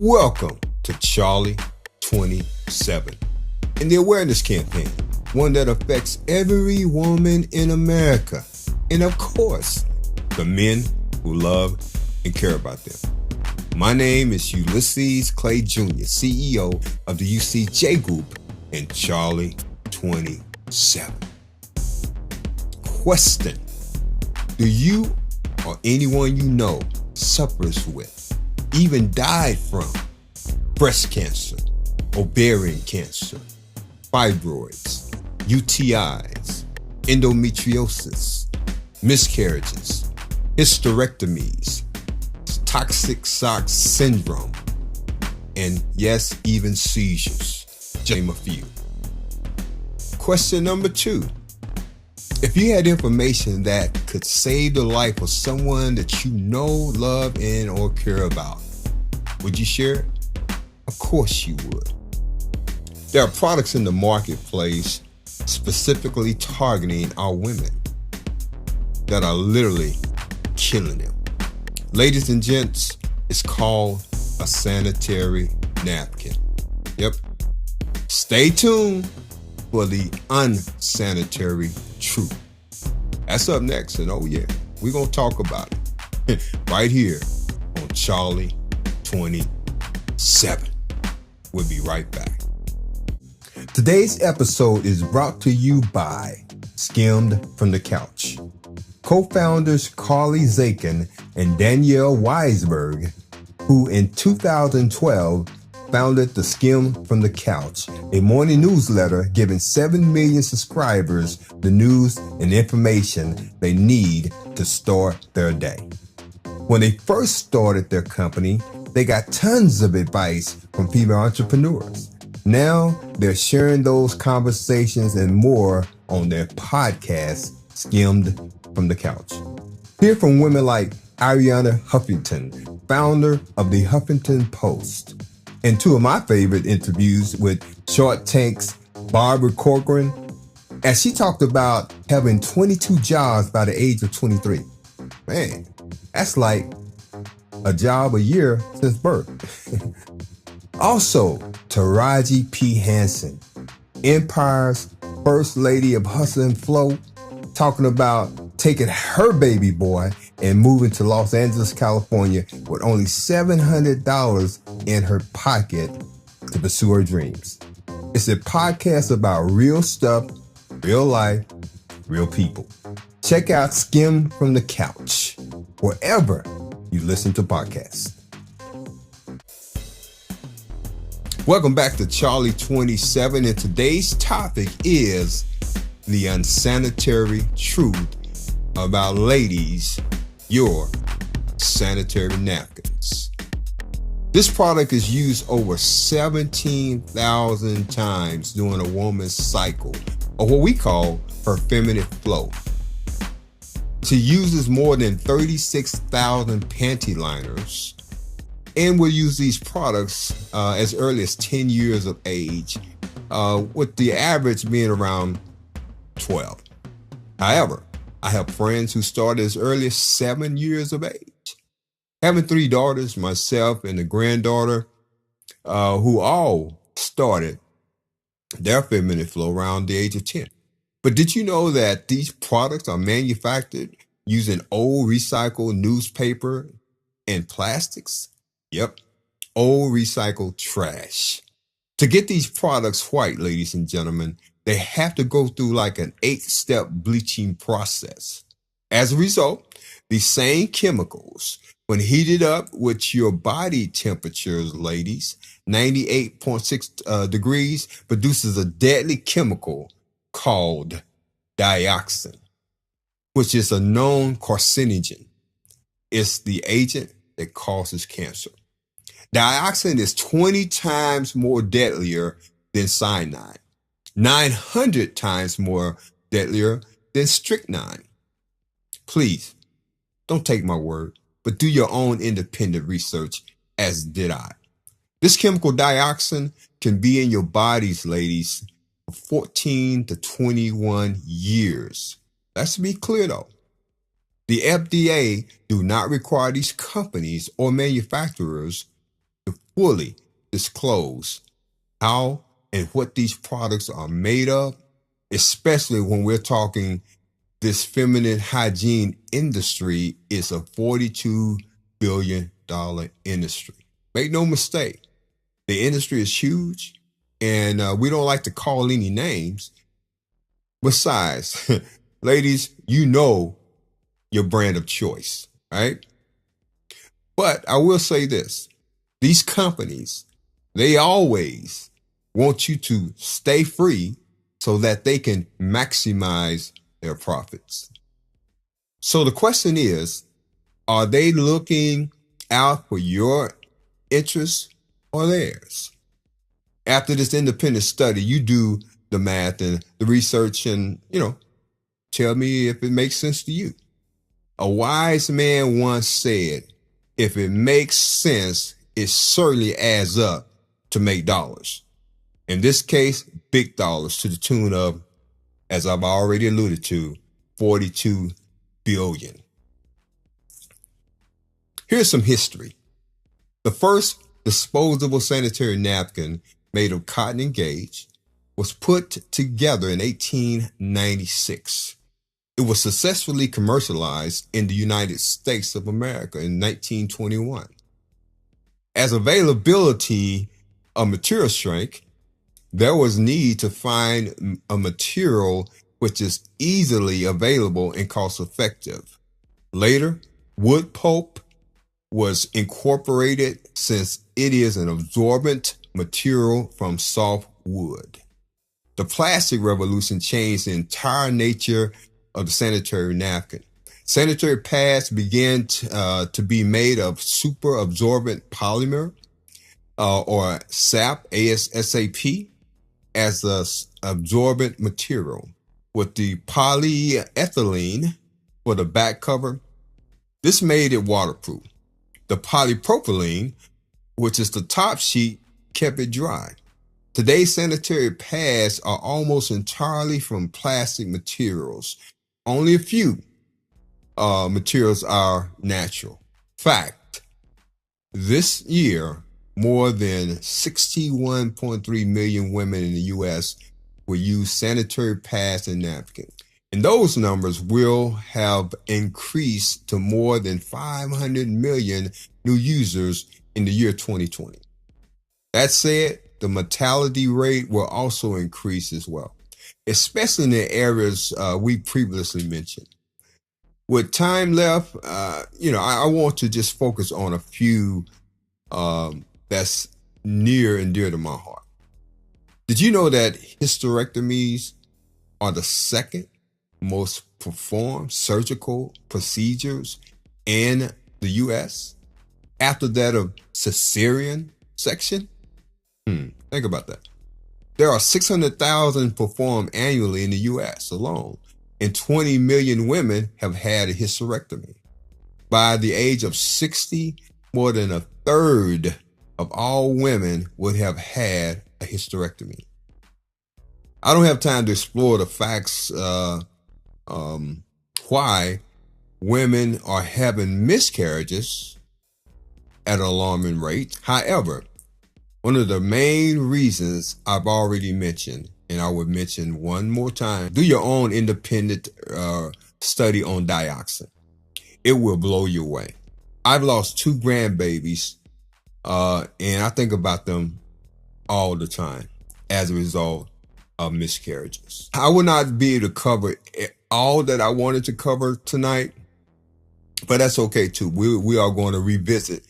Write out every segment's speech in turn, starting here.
Welcome to Charlie 27 and the awareness campaign, one that affects every woman in America. And of course, the men who love and care about them. My name is Ulysses Clay Jr., CEO of the UCJ Group and Charlie 27. Question: do you or anyone you know suffers with, even died from, breast cancer, ovarian cancer, fibroids, UTIs, endometriosis, miscarriages, hysterectomies, toxic shock syndrome, and yes, even seizures, to name a few? Question number 2. If you had information that could save the life of someone that you know, love, and or care about, would you share it? Of course you would. There are products in the marketplace specifically targeting our women that are literally killing them. Ladies and gents, it's called a sanitary napkin. Yep. Stay tuned for the unsanitary truth. That's up next, and oh yeah, we're going to talk about it right here on Charlie 27. We'll be right back. Today's episode is brought to you by Skimmed from the Couch. Co-founders Carly Zakin and Danielle Weisberg, who in 2012 founded the Skim from the Couch, a morning newsletter giving 7 million subscribers the news and information they need to start their day. When they first started their company, they got tons of advice from female entrepreneurs. Now they're sharing those conversations and more on their podcast, Skimmed from the Couch. Hear from women like Ariana Huffington, founder of the Huffington Post, and 2 of my favorite interviews with Shark Tank's Barbara Corcoran, as she talked about having 22 jobs by the age of 23. Man, that's like a job a year since birth. Also, Taraji P. Henson, Empire's First Lady of Hustle and Flow, talking about taking her baby boy and moving to Los Angeles, California with only $700 in her pocket to pursue her dreams. It's a podcast about real stuff, real life, real people. Check out Skim from the Couch wherever you listen to podcasts. Welcome back to Charlie 27, and today's topic is the unsanitary truth about, ladies, your sanitary napkins. This product is used over 17,000 times during a woman's cycle, or what we call her feminine flow. She uses more than 36,000 panty liners and will use these products as early as 10 years of age, with the average being around 12. However, I have friends who started as early as 7 years of age. Having 3 daughters, myself and a granddaughter, who all started their feminine flow around the age of 10. But did you know that these products are manufactured using old recycled newspaper and plastics? Yep, old recycled trash. To get these products white, ladies and gentlemen, they have to go through like an 8-step bleaching process. As a result, these same chemicals, when heated up with your body temperatures, ladies, 98.6 degrees, produces a deadly chemical called dioxin, which is a known carcinogen. It's the agent that causes cancer. Dioxin is 20 times more deadlier than cyanide, 900 times more deadlier than strychnine. Please, don't take my word, but do your own independent research, as did I. This chemical dioxin can be in your bodies, ladies, for 14 to 21 years. Let's be clear though. The FDA do not require these companies or manufacturers to fully disclose how and what these products are made of, especially when we're talking this feminine hygiene industry is a $42 billion industry. Make no mistake, the industry is huge, and we don't like to call any names. Besides, ladies, you know your brand of choice, right? But I will say this, these companies, they always want you to stay free so that they can maximize their profits. So the question is, are they looking out for your interests or theirs? After this independent study, you do the math and the research and, tell me if it makes sense to you. A wise man once said, if it makes sense, it certainly adds up to make dollars. In this case, big dollars to the tune of, as I've already alluded to, 42 billion. Here's some history. The first disposable sanitary napkin made of cotton and gauze was put together in 1896. It was successfully commercialized in the United States of America in 1921. As availability of material shrank, there was need to find a material which is easily available and cost effective. Later, wood pulp was incorporated since it is an absorbent material from soft wood. The plastic revolution changed the entire nature of the sanitary napkin. Sanitary pads began to be made of super absorbent polymer or SAP, ASAP, as the absorbent material. With the polyethylene for the back cover, this made it waterproof. The polypropylene, which is the top sheet, kept it dry. Today's sanitary pads are almost entirely from plastic materials. Only a few materials are natural. Fact, this year, more than 61.3 million women in the U.S. will use sanitary pads and napkins. And those numbers will have increased to more than 500 million new users in the year 2020. That said, the mortality rate will also increase as well, especially in the areas we previously mentioned. With time left, I want to just focus on a few that's near and dear to my heart. Did you know that hysterectomies are the second most performed surgical procedures in the U.S. after that of cesarean section? Think about that. There are 600,000 performed annually in the U.S. alone, and 20 million women have had a hysterectomy. By the age of 60, more than a third of all women would have had a hysterectomy. I don't have time to explore the facts why women are having miscarriages at an alarming rate. However, one of the main reasons I've already mentioned, and I would mention one more time, do your own independent study on dioxin. It will blow you away. I've lost 2 grandbabies, and I think about them all the time as a result of miscarriages. I will not be able to cover all that I wanted to cover tonight, but that's okay too. We are going to revisit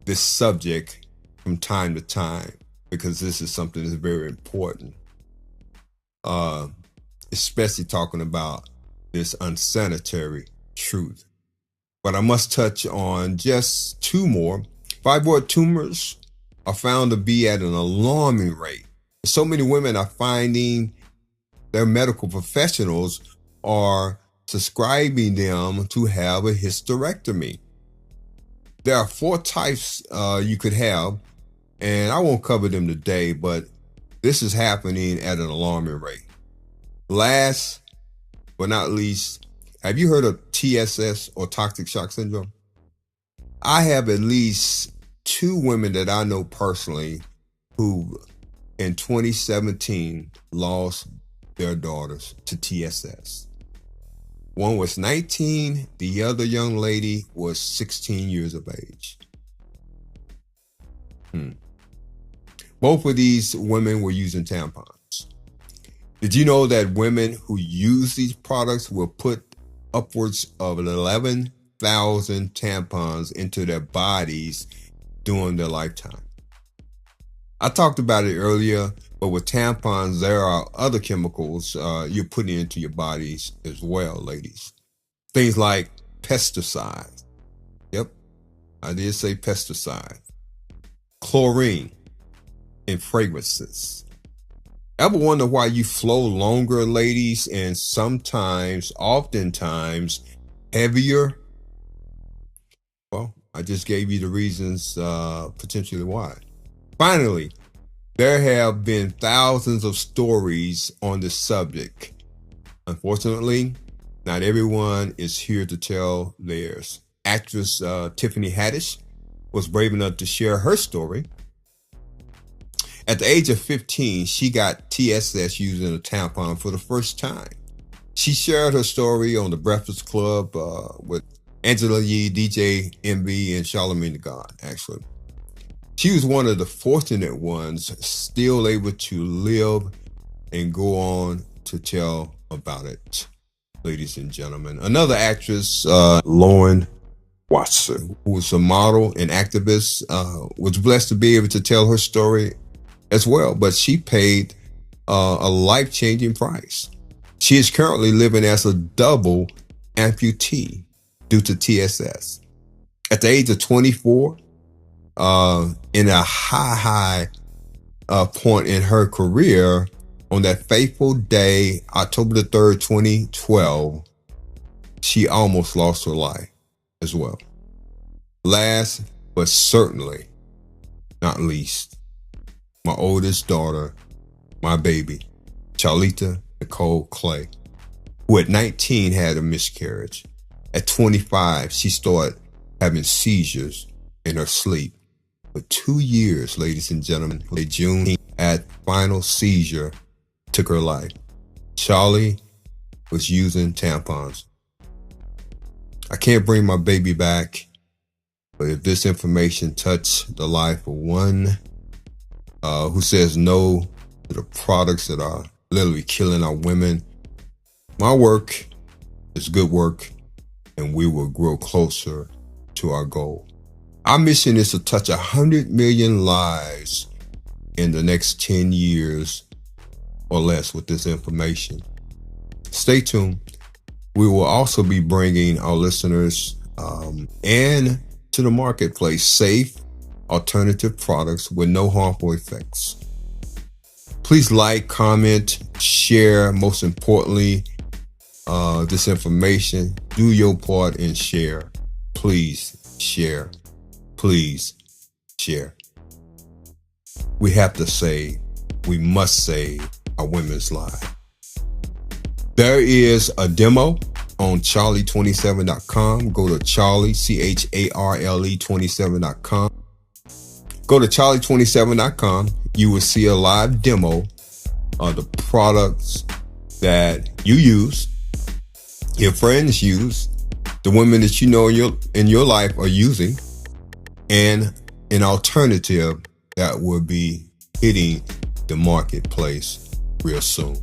this subject from time to time because this is something that's very important, especially talking about this unsanitary truth. But I must touch on just 2 more. Fibroid tumors are found to be at an alarming rate. So many women are finding their medical professionals are prescribing them to have a hysterectomy. There are 4 types you could have, and I won't cover them today, but this is happening at an alarming rate. Last but not least, have you heard of TSS or toxic shock syndrome? I have at least two women that I know personally who in 2017 lost their daughters to TSS. One was 19, the other young lady was 16 years of age. Both of these women were using tampons. Did you know that women who use these products will put upwards of 11,000 tampons into their bodies during their lifetime? I talked about it earlier, but with tampons, there are other chemicals you're putting into your bodies as well, ladies. Things like pesticides. Yep, I did say pesticide. Chlorine and fragrances. Ever wonder why you flow longer, ladies, and oftentimes, heavier? Well, I just gave you the reasons potentially why. Finally, there have been thousands of stories on this subject. Unfortunately, not everyone is here to tell theirs. Actress Tiffany Haddish was brave enough to share her story. At the age of 15, she got TSS using a tampon for the first time. She shared her story on The Breakfast Club with Angela Yee, DJ MB, and Charlamagne the God, actually. She was one of the fortunate ones still able to live and go on to tell about it, ladies and gentlemen. Another actress, Lauren Watson, who was a model and activist, was blessed to be able to tell her story as well, but she paid a life-changing price. She is currently living as a double amputee due to TSS. At the age of 24, in a high point in her career, on that fateful day, October the 3rd, 2012, she almost lost her life as well. Last, but certainly not least, my oldest daughter, my baby, Charlita Nicole Clay, who at 19 had a miscarriage. At 25, she started having seizures in her sleep. For 2 years, ladies and gentlemen, late June, at final seizure, took her life. Charlie was using tampons. I can't bring my baby back, but if this information touched the life of one who says no to the products that are literally killing our women, my work is good work, and we will grow closer to our goal. Our mission is to touch 100 million lives in the next 10 years or less with this information. Stay tuned. We will also be bringing our listeners and to the marketplace safe alternative products with no harmful effects. Please like, comment, share. Most importantly, this information. Do your part and share. Please share. Please share. We have to save. We must save our women's lives. There is a demo on charlie27.com. Go to Charlie, CHARLE27.com. Go to charlie27.com. You will see a live demo of the products that you use, your friends use, the women that you know in your life are using, and an alternative that will be hitting the marketplace real soon.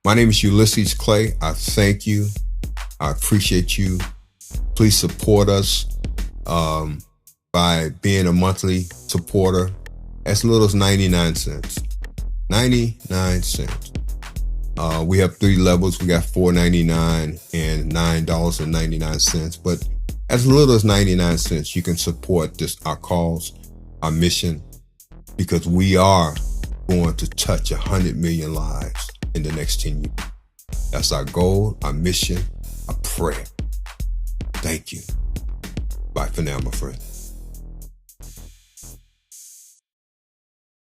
My name is Ulysses Clay. I thank you. I appreciate you. Please support us by being a monthly supporter as little as 99 cents. 99 cents. We have 3 levels. We got $4.99 and $9.99. But as little as 99 cents, you can support our cause, our mission, because we are going to touch 100 million lives in the next 10 years. That's our goal, our mission, our prayer. Thank you. Bye for now, my friend.